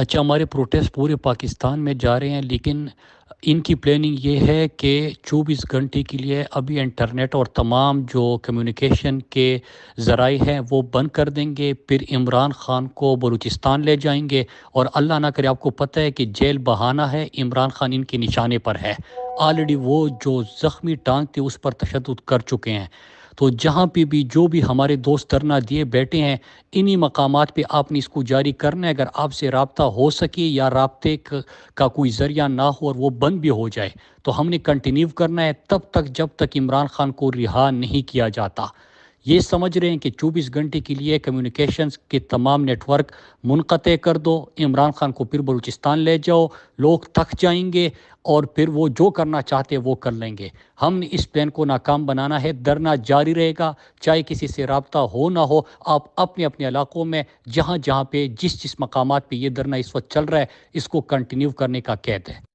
اچھا، ہمارے پروٹیسٹ پورے پاکستان میں جا رہے ہیں، لیکن ان کی پلاننگ یہ ہے کہ 24 گھنٹے کے لیے ابھی انٹرنیٹ اور تمام جو کمیونیکیشن کے ذرائع ہیں وہ بند کر دیں گے، پھر عمران خان کو بلوچستان لے جائیں گے، اور اللہ نہ کرے، آپ کو پتہ ہے کہ جیل بہانہ ہے، عمران خان ان کے نشانے پر ہے، آلریڈی وہ جو زخمی ٹانگ تھے اس پر تشدد کر چکے ہیں۔ تو جہاں پہ بھی جو بھی ہمارے دوست دھرنا دیے بیٹھے ہیں، انہی مقامات پہ آپ نے اس کو جاری کرنا ہے۔ اگر آپ سے رابطہ ہو سکے یا رابطے کا کوئی ذریعہ نہ ہو اور وہ بند بھی ہو جائے، تو ہم نے کنٹینیو کرنا ہے تب تک جب تک عمران خان کو رہا نہیں کیا جاتا۔ یہ سمجھ رہے ہیں کہ 24 گھنٹے کے لیے کمیونیکیشنز کے تمام نیٹ ورک منقطع کر دو، عمران خان کو پھر بلوچستان لے جاؤ، لوگ تھک جائیں گے اور پھر وہ جو کرنا چاہتے وہ کر لیں گے۔ ہم نے اس پلان کو ناکام بنانا ہے، دھرنا جاری رہے گا، چاہے کسی سے رابطہ ہو نہ ہو۔ آپ اپنے اپنے علاقوں میں جہاں جہاں پہ جس جس مقامات پہ یہ دھرنا اس وقت چل رہا ہے، اس کو کنٹینیو کرنے کا قید ہے۔